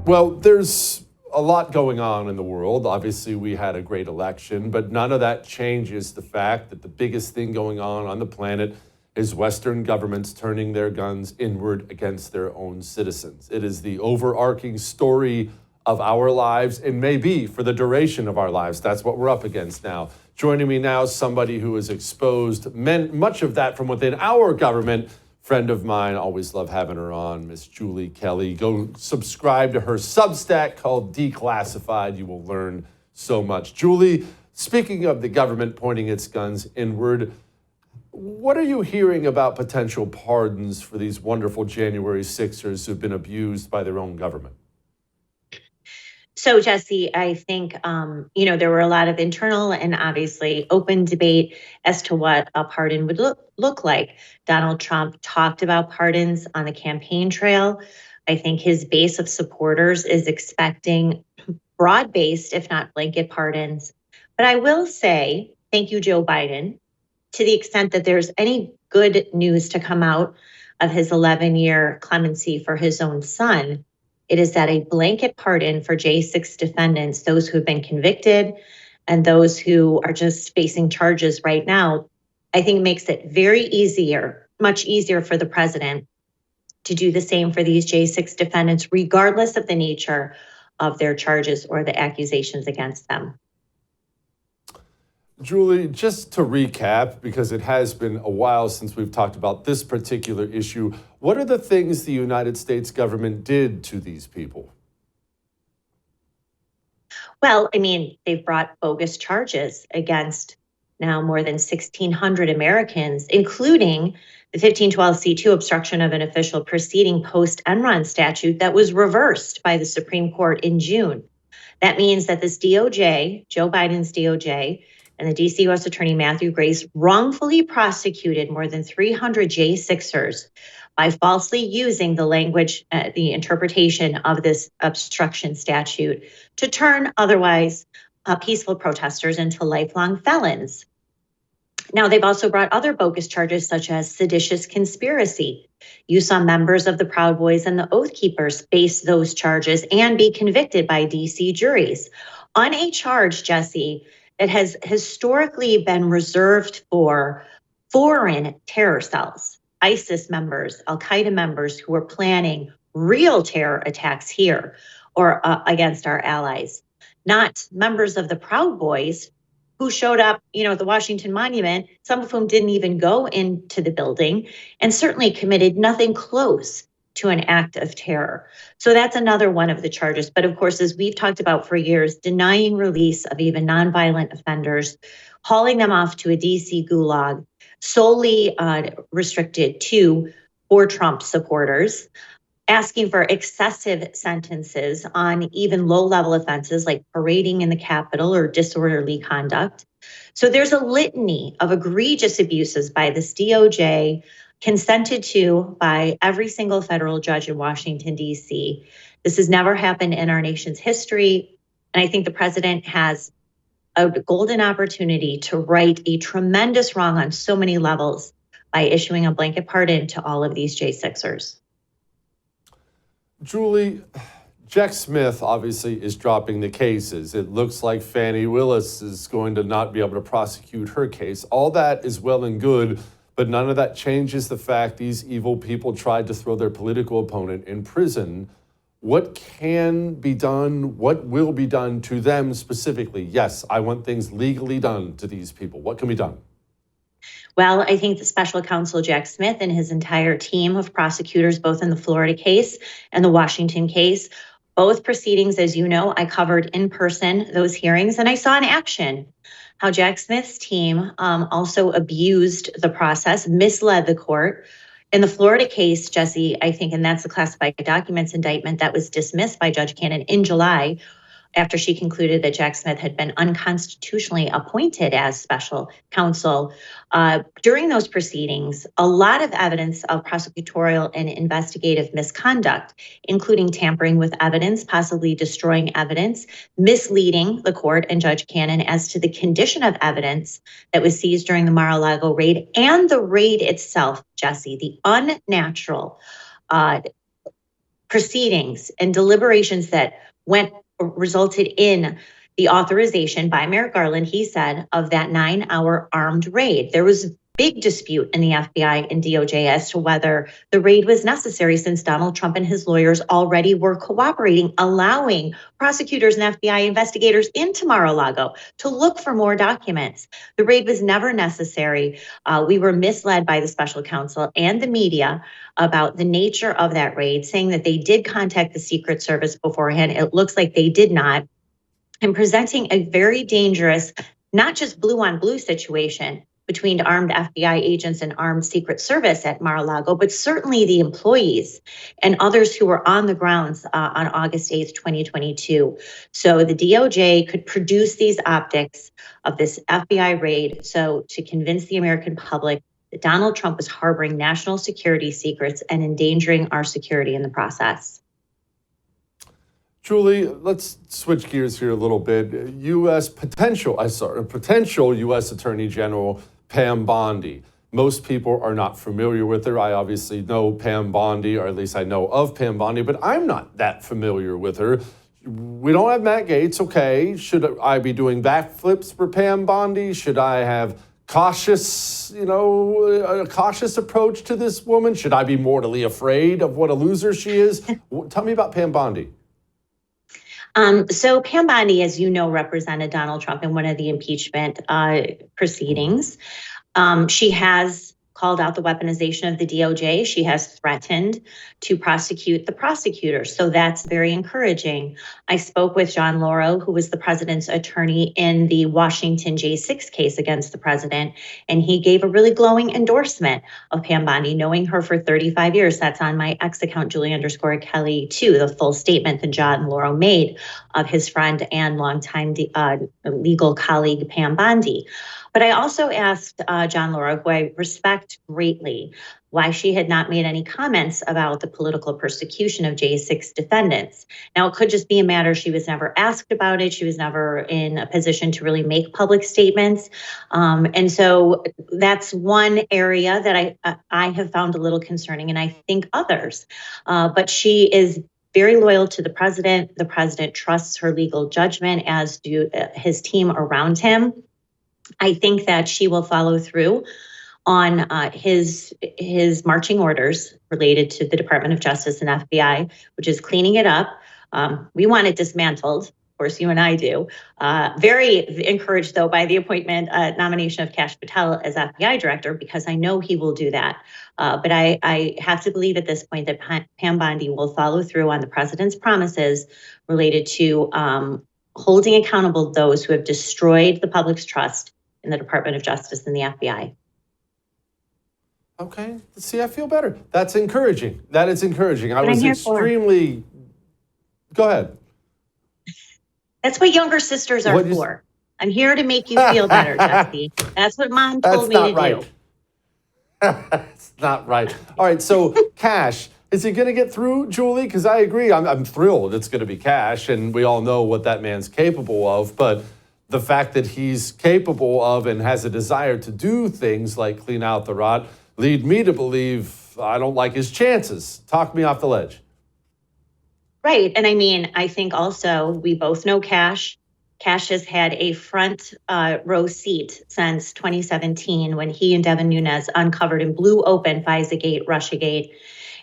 Well, there's a lot going on in the world. Obviously, we had a great election, but none of that changes the fact that the biggest thing going on the planet is Western governments turning their guns inward against their own citizens. It is the overarching story of our lives and maybe for the duration of our lives. That's what we're up against now. Joining me now is somebody who has exposed much of that from within our government. Friend of mine, always love having her on, Miss Julie Kelly. Go subscribe to her Substack called Declassified. You will learn so much. Julie, speaking of the government pointing its guns inward, what are you hearing about potential pardons for these wonderful January 6ers who've been abused by their own government? So, Jesse, I think, there were a lot of internal and obviously open debate as to what a pardon would look like. Donald Trump talked about pardons on the campaign trail. I think his base of supporters is expecting broad-based, if not blanket pardons. But I will say, thank you, Joe Biden, to the extent that there's any good news to come out of his 11-year clemency for his own son. It is that a blanket pardon for J6 defendants, those who have been convicted and those who are just facing charges right now, I think makes it much easier for the president to do the same for these J6 defendants, regardless of the nature of their charges or the accusations against them. Julie, just to recap, because it has been a while since we've talked about this particular issue, what are the things the United States government did to these people? Well, they've brought bogus charges against now more than 1,600 Americans, including the 1512C2 obstruction of an official proceeding post-Enron statute that was reversed by the Supreme Court in June. That means that this DOJ, Joe Biden's DOJ, and the DC U.S. Attorney Matthew Grace wrongfully prosecuted more than 300 J6ers by falsely using the language, the interpretation of this obstruction statute to turn otherwise peaceful protesters into lifelong felons. Now, they've also brought other bogus charges such as seditious conspiracy. You saw members of the Proud Boys and the Oath Keepers face those charges and be convicted by DC juries on a charge, Jesse, that has historically been reserved for foreign terror cells, ISIS members, Al-Qaeda members who were planning real terror attacks here or against our allies, not members of the Proud Boys who showed up, at the Washington Monument, some of whom didn't even go into the building and certainly committed nothing close to an act of terror. So that's another one of the charges. But of course, as we've talked about for years, denying release of even nonviolent offenders, hauling them off to a DC gulag, solely restricted for Trump supporters, asking for excessive sentences on even low-level offenses like parading in the Capitol or disorderly conduct. So there's a litany of egregious abuses by this DOJ, consented to by every single federal judge in Washington, D.C. This has never happened in our nation's history. And I think the president has a golden opportunity to right a tremendous wrong on so many levels by issuing a blanket pardon to all of these J6ers. Julie, Jack Smith obviously is dropping the cases. It looks like Fani Willis is going to not be able to prosecute her case. All that is well and good, but none of that changes the fact these evil people tried to throw their political opponent in prison. What can be done? What will be done to them specifically? Yes, I want things legally done to these people. What can be done? Well, I think the special counsel, Jack Smith, and his entire team of prosecutors, both in the Florida case and the Washington case, both proceedings, as you know, I covered in person those hearings, and I saw in action how Jack Smith's team also abused the process, misled the court. In the Florida case, Jesse, I think, and that's the classified documents indictment that was dismissed by Judge Cannon in July, after she concluded that Jack Smith had been unconstitutionally appointed as special counsel. During those proceedings, a lot of evidence of prosecutorial and investigative misconduct, including tampering with evidence, possibly destroying evidence, misleading the court and Judge Cannon as to the condition of evidence that was seized during the Mar-a-Lago raid, and the raid itself, Jesse, the unnatural proceedings and deliberations that resulted in the authorization by Merrick Garland, he said, of that 9-hour armed raid. There was big dispute in the FBI and DOJ as to whether the raid was necessary, since Donald Trump and his lawyers already were cooperating, allowing prosecutors and FBI investigators into Mar-a-Lago to look for more documents. The raid was never necessary. We were misled by the special counsel and the media about the nature of that raid, saying that they did contact the Secret Service beforehand. It looks like they did not, and presenting a very dangerous, not just blue on blue situation between armed FBI agents and armed Secret Service at Mar-a-Lago, but certainly the employees and others who were on the grounds on August 8th, 2022. So the DOJ could produce these optics of this FBI raid so to convince the American public that Donald Trump was harboring national security secrets and endangering our security in the process. Julie, let's switch gears here a little bit. Potential U.S. Attorney General Pam Bondi. Most people are not familiar with her. I obviously know Pam Bondi, or at least I know of Pam Bondi, but I'm not that familiar with her. We don't have Matt Gaetz, okay. Should I be doing backflips for Pam Bondi? Should I have a cautious approach to this woman? Should I be mortally afraid of what a loser she is? Tell me about Pam Bondi. So Pam Bondi, as you know, represented Donald Trump in one of the impeachment proceedings. She has called out the weaponization of the DOJ. She has threatened to prosecute the prosecutors. So that's very encouraging. I spoke with John Lauro, who was the president's attorney in the Washington J6 case against the president, and he gave a really glowing endorsement of Pam Bondi, knowing her for 35 years. That's on my X account, Julie_Kelly, too, the full statement that John Lauro made of his friend and longtime legal colleague, Pam Bondi. But I also asked John Lauro, who I respect greatly, why she had not made any comments about the political persecution of J6 defendants. Now, it could just be a matter she was never asked about it. She was never in a position to really make public statements. And so that's one area that I have found a little concerning, and I think others. But she is very loyal to the president. The president trusts her legal judgment, as do his team around him. I think that she will follow through on his marching orders related to the Department of Justice and FBI, which is cleaning it up. We want it dismantled. Of course, you and I do. Very encouraged, though, by the nomination of Kash Patel as FBI director, because I know he will do that. But I have to believe at this point that Pam Bondi will follow through on the president's promises related to holding accountable those who have destroyed the public's trust in the Department of Justice and the FBI. Okay. See, I feel better. That's encouraging. That is encouraging. I was extremely... Go ahead. That's what younger sisters are for. I'm here to make you feel better, Jesse. That's what Mom told me to do. That's not right. All right, so Kash, is he going to get through, Julie? Because I agree. I'm thrilled it's going to be Kash, and we all know what that man's capable of. But the fact that he's capable of and has a desire to do things like clean out the rot lead me to believe I don't like his chances. Talk me off the ledge. Right. And I mean, I think also we both know Kash. Kash has had a front row seat since 2017 when he and Devin Nunes uncovered and blew open FISA-gate, Russiagate.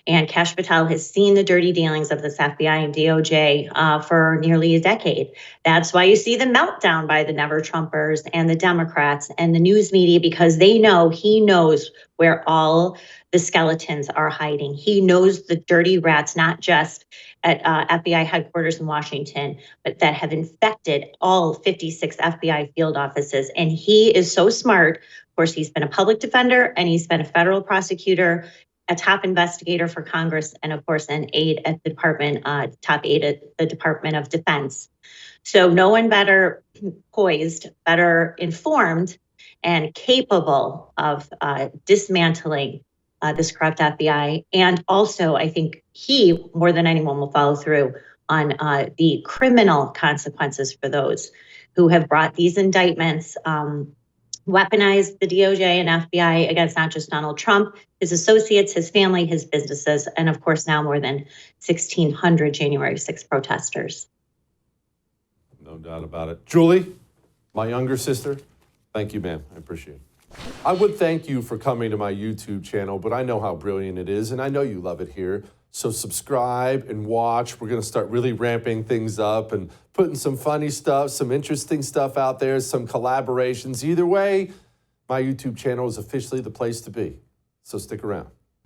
And Kash Patel has seen the dirty dealings of this FBI and DOJ for nearly a decade. That's why you see the meltdown by the Never Trumpers and the Democrats and the news media, because they know he knows where all the skeletons are hiding. He knows the dirty rats, not just at FBI headquarters in Washington, but that have infected all 56 FBI field offices. And he is so smart. Of course, he's been a public defender and he's been a federal prosecutor, a top investigator for Congress, and of course, an aide at the department, top aide at the Department of Defense. So no one better poised, better informed, and capable of dismantling this corrupt FBI. And also, I think he, more than anyone, will follow through on the criminal consequences for those who have brought these indictments weaponized the DOJ and FBI against not just Donald Trump, his associates, his family, his businesses, and of course now more than 1,600 January 6th protesters. No doubt about it. Julie, my younger sister, thank you, ma'am. I appreciate it. I would thank you for coming to my YouTube channel, but I know how brilliant it is, and I know you love it here. So subscribe and watch. We're going to start really ramping things up and putting some funny stuff, some interesting stuff out there, some collaborations. Either way, my YouTube channel is officially the place to be. So stick around.